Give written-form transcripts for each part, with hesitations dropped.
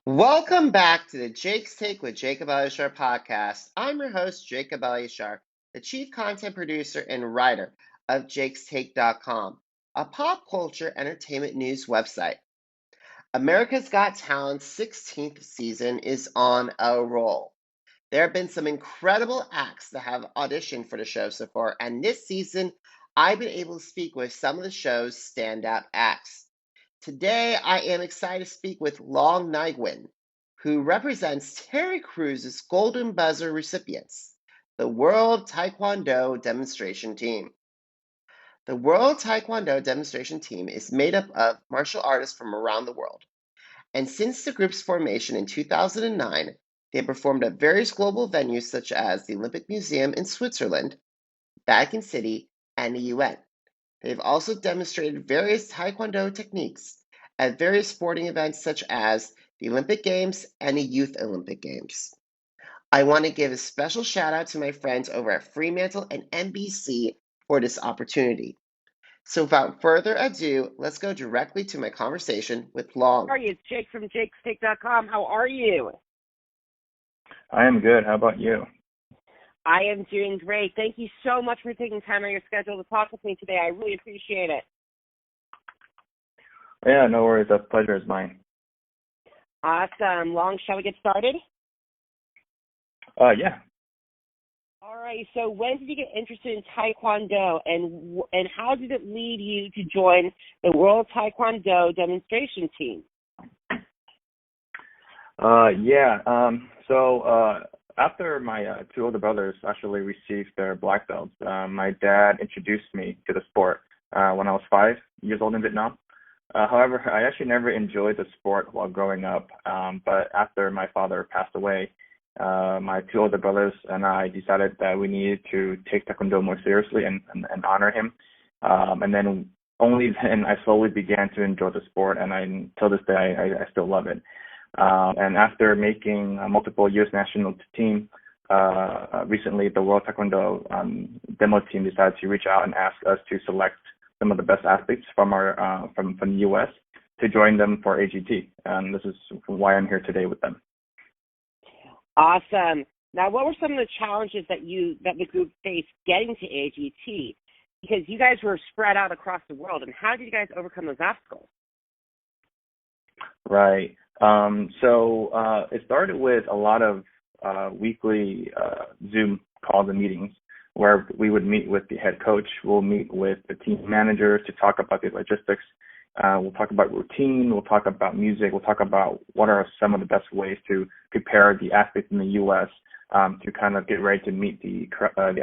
Welcome back to the Jake's Take with Jacob Elishar podcast. I'm your host, Jacob Elishar, the chief content producer and writer of jakestake.com, a pop culture entertainment news website. America's Got Talent's 16th season is on a roll. There have been some incredible acts that have auditioned for the show so far, and this season, I've been able to speak with some of the show's standout acts. Today, I am excited to speak with Long Nguyen, who represents Terry Crews's Golden Buzzer recipients, the World Taekwondo Demonstration Team. The World Taekwondo Demonstration Team is made up of martial artists from around the world, and since the group's formation in 2009, they have performed at various global venues such as the Olympic Museum in Switzerland, Vatican City, and the UN. They've also demonstrated various Taekwondo techniques at various sporting events such as the Olympic Games and the Youth Olympic Games. I want to give a special shout out to my friends over at Fremantle and NBC for this opportunity. So without further ado, let's go directly to my conversation with Long. How are you? It's Jake from JTwJE. How are you? I am good. How about you? I am doing great. Thank you so much for taking time on your schedule to talk with me today. I really appreciate it. Yeah, no worries. The pleasure is mine. Awesome. Long, shall we get started? Yeah. All right. So when did you get interested in Taekwondo, and how did it lead you to join the World Taekwondo Demonstration Team? So after my two older brothers actually received their black belts, my dad introduced me to the sport when I was 5 years old in Vietnam. However, I actually never enjoyed the sport while growing up. But after my father passed away, my two older brothers and I decided that we needed to take Taekwondo more seriously and honor him. And then only then I slowly began to enjoy the sport, and till this day I still love it. And after making multiple U.S. national team, recently the World Taekwondo demo team decided to reach out and ask us to select some of the best athletes from the U.S. to join them for AGT. And this is why I'm here today with them. Awesome. Now, what were some of the challenges that the group faced getting to AGT? Because you guys were spread out across the world, and how did you guys overcome those obstacles? Right. So it started with a lot of weekly Zoom calls and meetings where we would meet with the head coach. We'll meet with the team managers to talk about the logistics. We'll talk about routine. We'll talk about music. We'll talk about what are some of the best ways to prepare the athletes in the U.S. To kind of get ready to meet the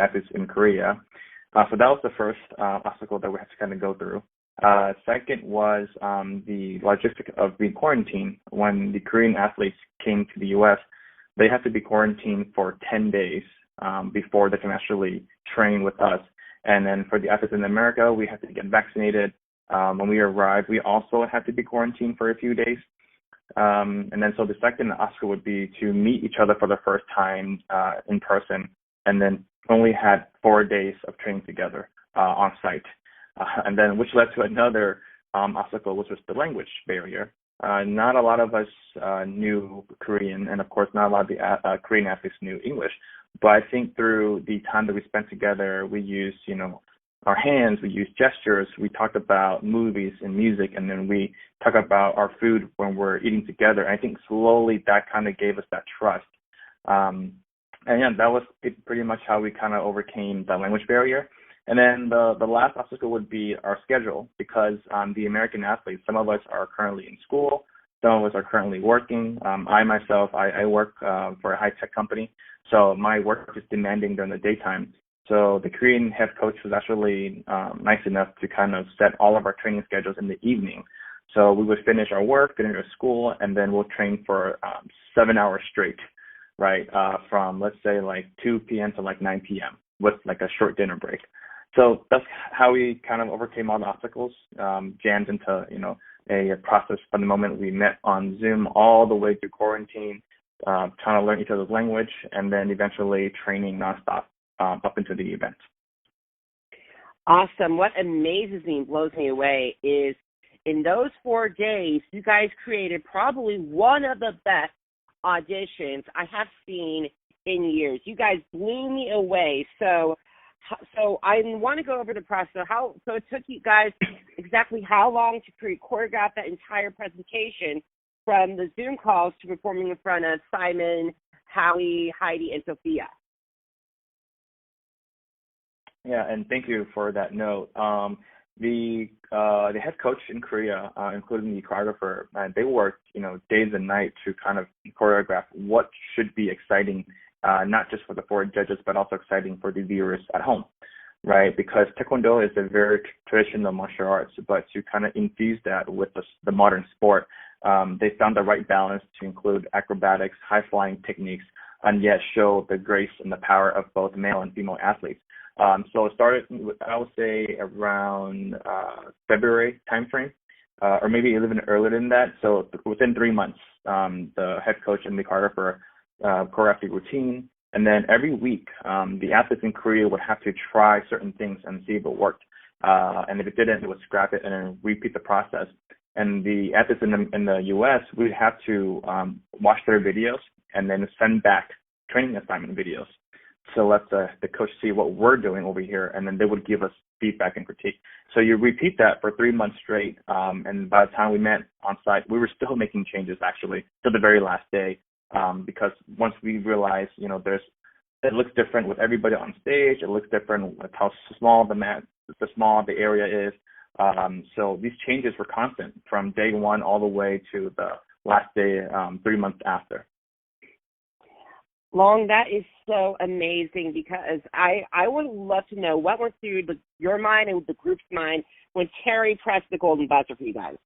athletes in Korea. So that was the first obstacle that we had to kind of go through. Second was the logistic of being quarantined. When the Korean athletes came to the U.S., they had to be quarantined for 10 days before they can actually train with us. And then for the athletes in America, we had to get vaccinated. When we arrived, we also had to be quarantined for a few days. And then so the second obstacle would be to meet each other for the first time in person, and then only had 4 days of training together on site. And then which led to another obstacle, which was the language barrier. Not a lot of us knew Korean, and of course not a lot of the Korean athletes knew English. But I think through the time that we spent together, we used, our hands, we used gestures, we talked about movies and music, and then we talk about our food when we're eating together. And I think slowly that kind of gave us that trust. And yeah, that was pretty much how we kind of overcame the language barrier. And then the last obstacle would be our schedule, because the American athletes, some of us are currently in school, some of us are currently working. I myself, I work for a high-tech company, so my work is demanding during the daytime. So the Korean head coach was actually nice enough to kind of set all of our training schedules in the evening. So we would finish our work, finish our school, and then we'll train for 7 hours straight, right, from, let's say, like 2 p.m. to like 9 p.m. with like a short dinner break. So that's how we kind of overcame all the obstacles, jammed into, a process from the moment we met on Zoom all the way through quarantine, trying to learn each other's language, and then eventually training nonstop up into the event. Awesome. What amazes me and blows me away is In those 4 days, you guys created probably one of the best auditions I have seen in years. You guys blew me away. So I want to go over the process. So it took you guys exactly how long to choreograph that entire presentation, from the Zoom calls to performing in front of Simon, Howie, Heidi, and Sophia? Yeah, and thank you for that note. The head coach in Korea, including the choreographer, they worked days and nights to kind of choreograph what should be exciting, not just for the 4 judges, but also exciting for the viewers at home, right? Because Taekwondo is a very traditional martial arts, but to kind of infuse that with the modern sport, they found the right balance to include acrobatics, high-flying techniques, and yet show the grace and the power of both male and female athletes. So it started, I would say, around February timeframe, or maybe even earlier than that. So within 3 months, the head coach and the choreographer choreographed the routine. And then every week, the athletes in Korea would have to try certain things and see if it worked. And if it didn't, they would scrap it and then repeat the process. And the athletes in the U.S., we'd have to watch their videos and then send back training assignment videos. So let the coach see what we're doing over here, and then they would give us feedback and critique. So you repeat that for 3 months straight, and by the time we met on site, we were still making changes actually to the very last day, because once we realized, it looks different with everybody on stage. It looks different with how small the area is. So these changes were constant from day one all the way to the last day, 3 months after. Long, that is so amazing, because I would love to know what went through your mind and the group's mind when Terry pressed the golden buzzer for you guys.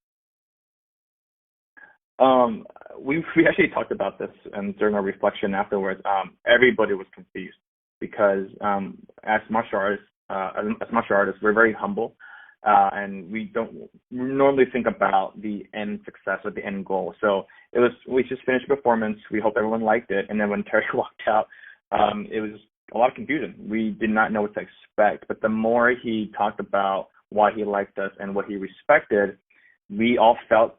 We actually talked about this, and during our reflection afterwards, everybody was confused because as martial artists, we're very humble. And we don't normally think about the end success or the end goal. So we just finished the performance. We hope everyone liked it. And then when Terry walked out, it was a lot of confusion. We did not know what to expect. But the more he talked about why he liked us and what he respected, we all felt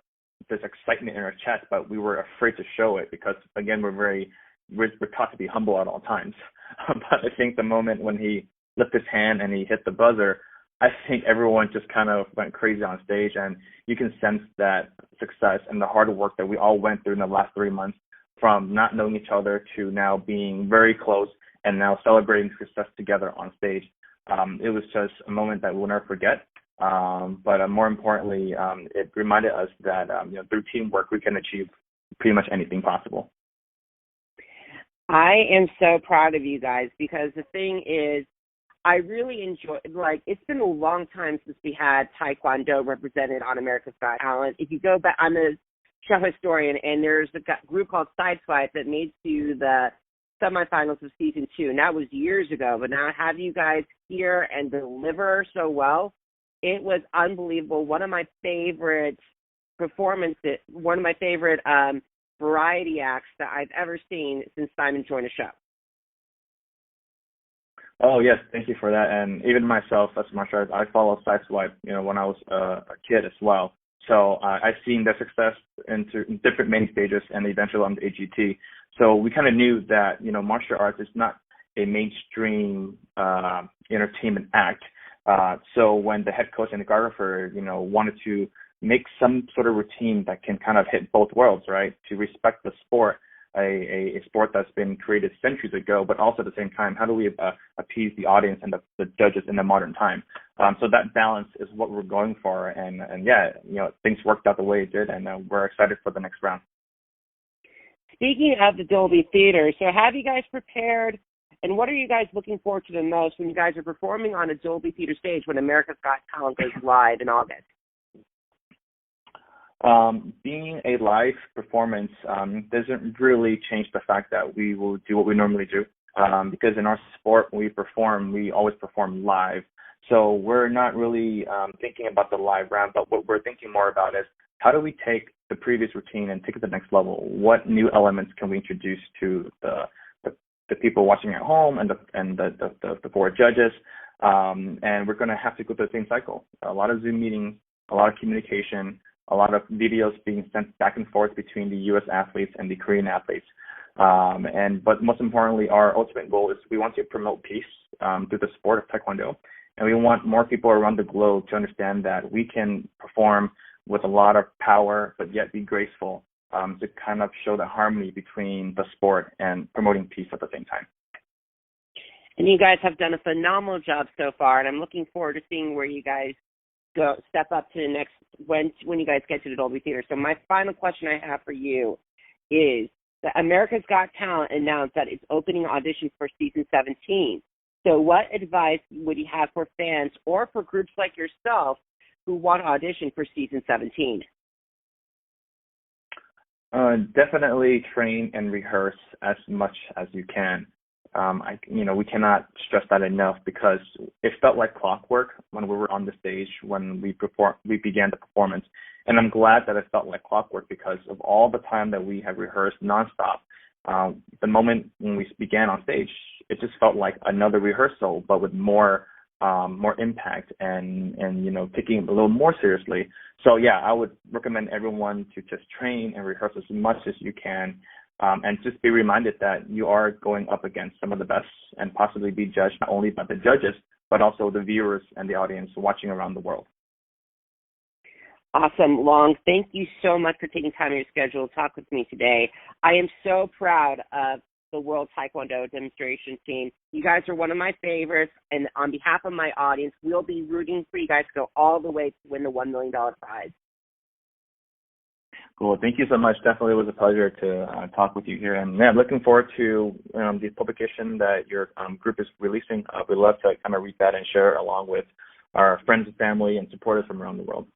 this excitement in our chest, but we were afraid to show it because, again, we're taught to be humble at all times. But I think the moment when he lifted his hand and he hit the buzzer, I think everyone just kind of went crazy on stage, and you can sense that success and the hard work that we all went through in the last 3 months, from not knowing each other to now being very close and now celebrating success together on stage. It was just a moment that we'll never forget. But more importantly, it reminded us that through teamwork we can achieve pretty much anything possible. I am so proud of you guys, because the thing is, I really enjoy, it's been a long time since we had Taekwondo represented on America's Got Talent. If you go back, I'm a show historian, and there's a group called Sideswipe that made it to the semifinals of season 2, and that was years ago. But now have you guys here and deliver so well, it was unbelievable. One of my favorite performances, one of my favorite variety acts that I've ever seen since Simon joined the show. Oh, yes, thank you for that. And even myself, as a martial artist, I followed Sideswipe, when I was a kid as well. So I've seen their success in different many stages and eventually on the AGT. So we kind of knew that, martial arts is not a mainstream entertainment act. So when the head coach and the choreographer, wanted to make some sort of routine that can kind of hit both worlds, right, to respect the sport, a sport that's been created centuries ago, but also at the same time, how do we appease the audience and the judges in the modern time? So that balance is what we're going for, and things worked out the way it did, and we're excited for the next round. Speaking of the Dolby Theater, so have you guys prepared, and what are you guys looking forward to the most when you guys are performing on a Dolby Theater stage when America's Got Talent goes live in August? Being a live performance doesn't really change the fact that we will do what we normally do, because in our sport, when we always perform live. So we're not really thinking about the live round, but what we're thinking more about is how do we take the previous routine and take it to the next level? What new elements can we introduce to the people watching at home and the 4 judges? And we're going to have to go through the same cycle. A lot of Zoom meetings, a lot of communication, a lot of videos being sent back and forth between the U.S. athletes and the Korean athletes. But most importantly, our ultimate goal is we want to promote peace through the sport of Taekwondo. And we want more people around the globe to understand that we can perform with a lot of power, but yet be graceful, to kind of show the harmony between the sport and promoting peace at the same time. And you guys have done a phenomenal job so far, and I'm looking forward to seeing where you guys go, step up to the next, when you guys get to the Dolby Theater. So my final question I have for you is that America's Got Talent announced that it's opening auditions for season 17. So what advice would you have for fans or for groups like yourself who want to audition for season 17? Definitely train and rehearse as much as you can. We cannot stress that enough, because it felt like clockwork when we were on the stage, when we began the performance. And I'm glad that it felt like clockwork, because of all the time that we have rehearsed nonstop. The moment when we began on stage, it just felt like another rehearsal, but with more impact and taking it a little more seriously. So yeah, I would recommend everyone to just train and rehearse as much as you can, and just be reminded that you are going up against some of the best, and possibly be judged not only by the judges, but also the viewers and the audience watching around the world. Awesome, Long. Thank you so much for taking time in your schedule to talk with me today. I am so proud of the World Taekwondo Demonstration Team. You guys are one of my favorites, and on behalf of my audience, we'll be rooting for you guys to go all the way to win the $1 million prize. Cool. Thank you so much. Definitely was a pleasure to talk with you here. And yeah, I'm looking forward to the publication that your group is releasing. We'd love to kind of read that and share it along with our friends and family and supporters from around the world.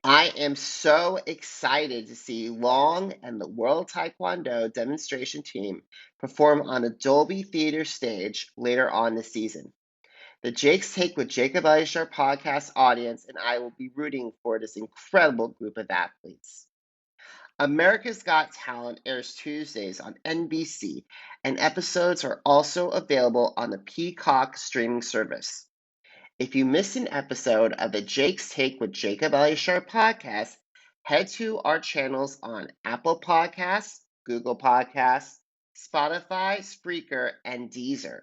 I am so excited to see Long and the World Taekwondo Demonstration Team perform on a Dolby Theater stage later on this season. The Jake's Take with Jacob Elisher podcast audience and I will be rooting for this incredible group of athletes. America's Got Talent airs Tuesdays on NBC, and episodes are also available on the Peacock streaming service. If you missed an episode of the Jake's Take with Jacob Elisher podcast, head to our channels on Apple Podcasts, Google Podcasts, Spotify, Spreaker, and Deezer.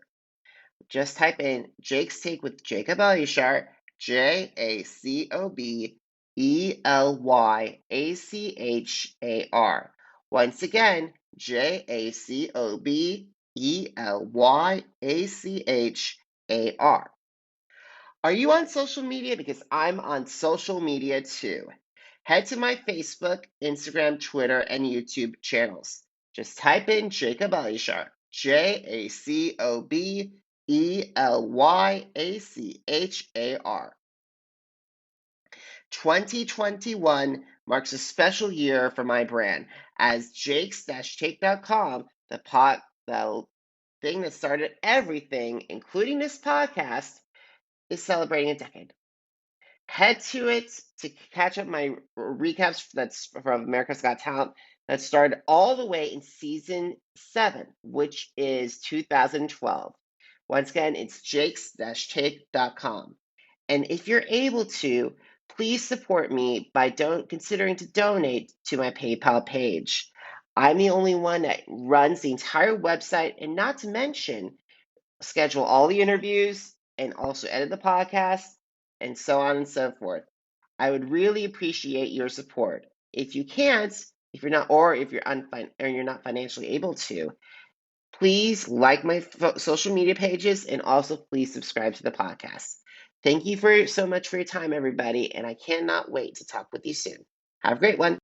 Just type in Jake's Take with Jacob Elisher, JACOBELYACHAR. Once again, JACOBELYACHAR. Are you on social media? Because I'm on social media too. Head to my Facebook, Instagram, Twitter, and YouTube channels. Just type in Jacob Elisher, JACOBELYACHAR. 2021 marks a special year for my brand, as jakes-take.com, the thing that started everything, including this podcast, is celebrating a decade. Head to it to catch up my recaps that's from America's Got Talent that started all the way in season 7, which is 2012. Once again, it's jakes-take.com. And if you're able to, please support me by considering to donate to my PayPal page. I'm the only one that runs the entire website, and not to mention schedule all the interviews and also edit the podcast and so on and so forth. I would really appreciate your support. If you can't, if you're not, or if you're you're not financially able to, please like my social media pages and also please subscribe to the podcast. Thank you so much for your time, everybody, and I cannot wait to talk with you soon. Have a great one.